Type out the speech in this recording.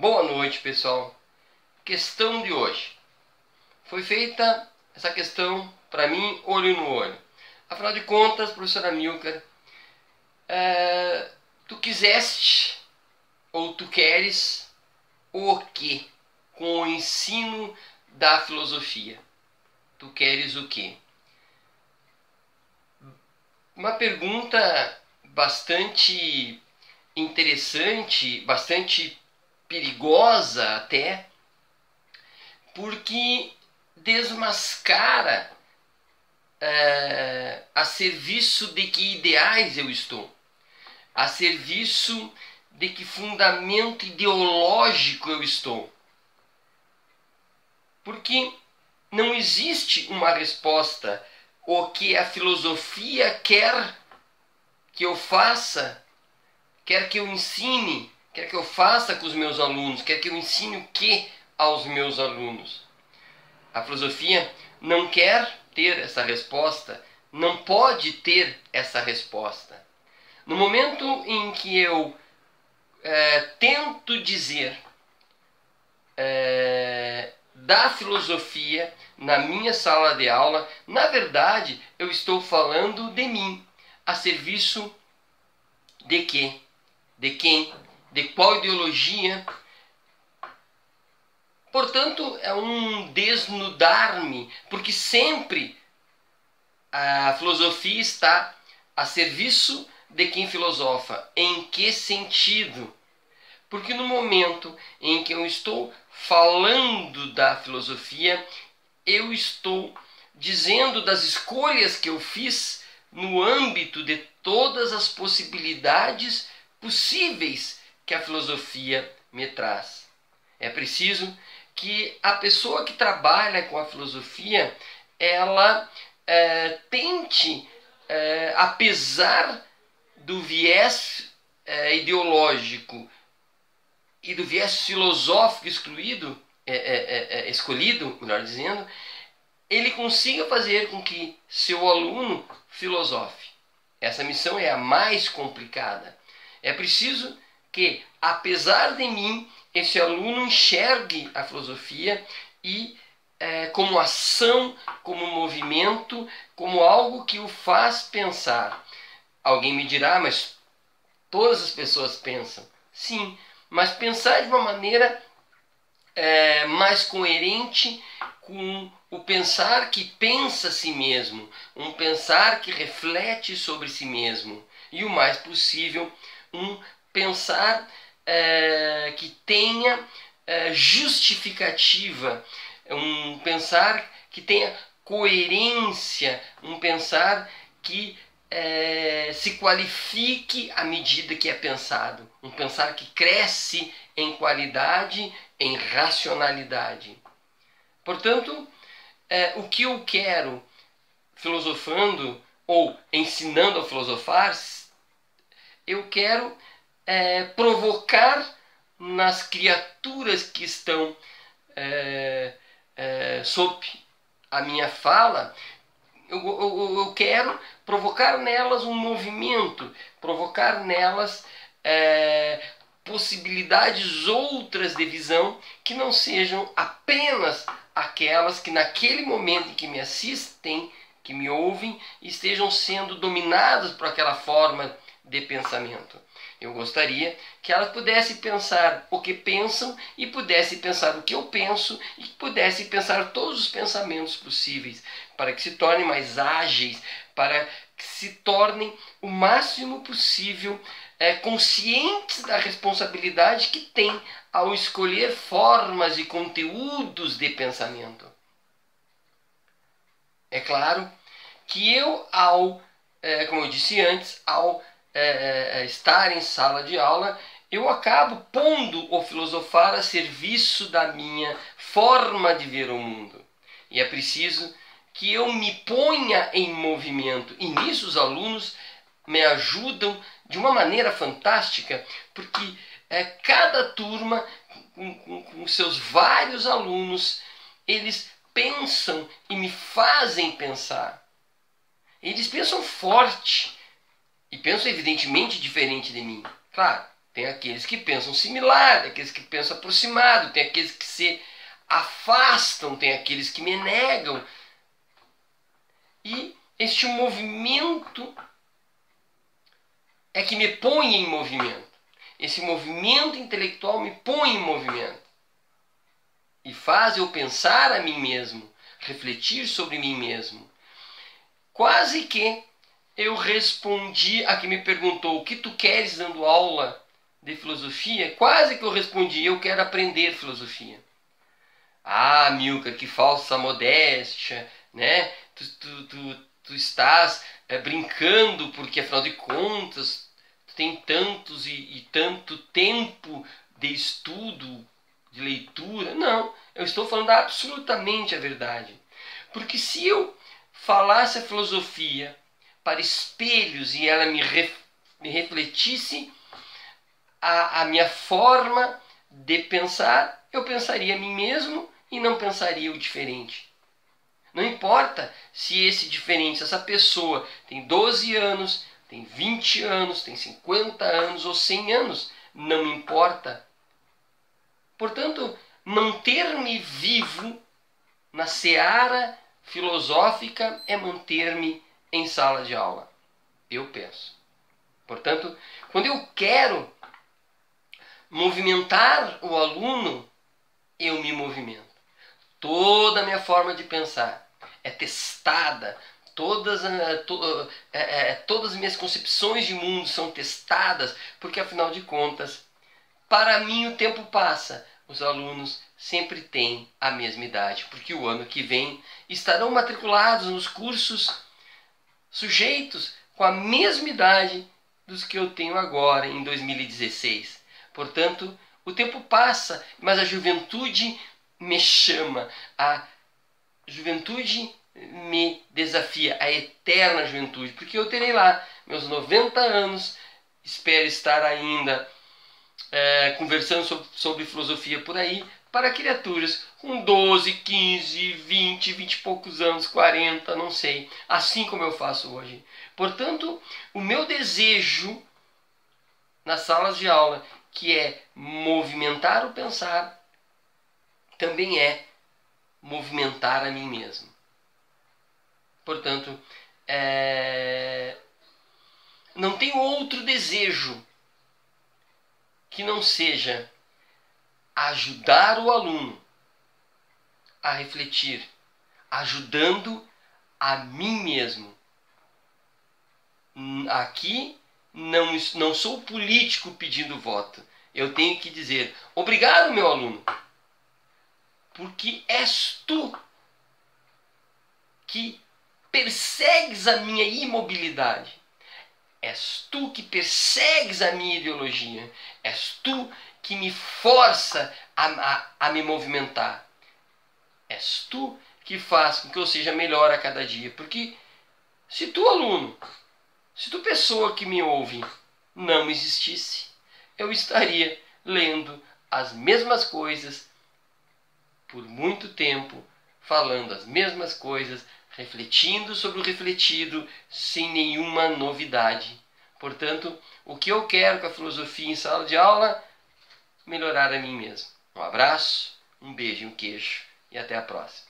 Boa noite, pessoal. Questão de hoje. Foi feita essa questão para mim, olho no olho. Afinal de contas, professora Milker, tu quiseste ou tu queres o quê com o ensino da filosofia? Tu queres o quê? Uma pergunta bastante interessante, bastante perigosa até, porque desmascara a serviço de que ideais eu estou, a serviço de que fundamento ideológico eu estou. Porque não existe uma resposta o que a filosofia quer que eu faça, quer que eu ensine, quer que eu faça com os meus alunos, quer que eu ensine o que aos meus alunos. A filosofia não quer ter essa resposta, não pode ter essa resposta. No momento em que eu tento dizer da filosofia na minha sala de aula, na verdade eu estou falando de mim, a serviço de quê? De quem? De qual ideologia? Portanto, é um desnudar-me, porque sempre a filosofia está a serviço de quem filosofa. Em que sentido? Porque no momento em que eu estou falando da filosofia, eu estou dizendo das escolhas que eu fiz no âmbito de todas as possibilidades possíveis que a filosofia me traz. É preciso que a pessoa que trabalha com a filosofia, ela tente, apesar do viés ideológico e do viés filosófico escolhido, melhor dizendo, ele consiga fazer com que seu aluno filosofe. Essa missão é a mais complicada. É preciso que, apesar de mim, esse aluno enxergue a filosofia e como ação, como movimento, como algo que o faz pensar. Alguém me dirá, mas todas as pessoas pensam. Sim, mas pensar de uma maneira mais coerente com o pensar que pensa a si mesmo, um pensar que reflete sobre si mesmo e o mais possível um pensar que tenha justificativa, um pensar que tenha coerência, um pensar que se qualifique à medida que é pensado, um pensar que cresce em qualidade, em racionalidade. Portanto, o que eu quero filosofando ou ensinando a filosofar, eu quero provocar nas criaturas que estão sob a minha fala, eu quero provocar nelas um movimento, provocar nelas possibilidades outras de visão que não sejam apenas aquelas que naquele momento em que me assistem, que me ouvem, estejam sendo dominadas por aquela forma de pensamento. Eu gostaria que elas pudessem pensar o que pensam e pudessem pensar o que eu penso e pudessem pensar todos os pensamentos possíveis para que se tornem mais ágeis, para que se tornem o máximo possível conscientes da responsabilidade que têm ao escolher formas e conteúdos de pensamento. É claro que eu, como eu disse antes, ao estar em sala de aula, eu acabo pondo o filosofar a serviço da minha forma de ver o mundo. E é preciso que eu me ponha em movimento. E nisso os alunos me ajudam de uma maneira fantástica, porque cada turma, com seus vários alunos, eles pensam e me fazem pensar. Eles pensam forte e pensam evidentemente diferente de mim. Claro, Tem aqueles que pensam similar, tem aqueles que pensam aproximado, tem aqueles que se afastam, tem aqueles que me negam. E este movimento é que me põe em movimento. Esse movimento intelectual me põe em movimento. E faz eu pensar a mim mesmo, refletir sobre mim mesmo. Quase que eu respondi a quem me perguntou: o que tu queres dando aula de filosofia? Quase que eu respondi: eu quero aprender filosofia. Ah, Milcar, que falsa modéstia, né? Tu estás brincando porque, afinal de contas, tu tem tantos e tanto tempo de estudo, de leitura. Não, eu estou falando absolutamente a verdade. Porque se eu falasse a filosofia para espelhos e ela me refletisse a minha forma de pensar, eu pensaria a mim mesmo e não pensaria o diferente. Não importa se esse diferente, se essa pessoa tem 12 anos, tem 20 anos, tem 50 anos ou 100 anos, não me importa. Portanto, manter-me vivo na seara filosófica é manter-me em sala de aula. Eu penso. Portanto, quando eu quero movimentar o aluno, eu me movimento. Toda a minha forma de pensar é testada. Todas as minhas concepções de mundo são testadas, porque afinal de contas, para mim o tempo passa. Os alunos sempre têm a mesma idade, porque o ano que vem estarão matriculados nos cursos sujeitos com a mesma idade dos que eu tenho agora, em 2016. Portanto, o tempo passa, mas a juventude me chama, a juventude me desafia, a eterna juventude, porque eu terei lá meus 90 anos, espero estar ainda conversando sobre filosofia por aí, para criaturas com 12, 15, 20 e poucos anos, 40, não sei, assim como eu faço hoje. Portanto, o meu desejo nas salas de aula, que é movimentar o pensar, também é movimentar a mim mesmo. Portanto, não tenho outro desejo que não seja ajudar o aluno a refletir, ajudando a mim mesmo. Aqui não sou político pedindo voto. Eu tenho que dizer: obrigado, meu aluno, porque és tu que persegues a minha imobilidade. És tu que persegues a minha ideologia. És tu que me força a me movimentar. És tu que faz com que eu seja melhor a cada dia. Porque se tu, aluno, se tu, pessoa que me ouve, não existisse, eu estaria lendo as mesmas coisas por muito tempo, falando as mesmas coisas, refletindo sobre o refletido, sem nenhuma novidade. Portanto, o que eu quero com a filosofia em sala de aula? Melhorar a mim mesmo. Um abraço, um beijo e um queijo, e até a próxima.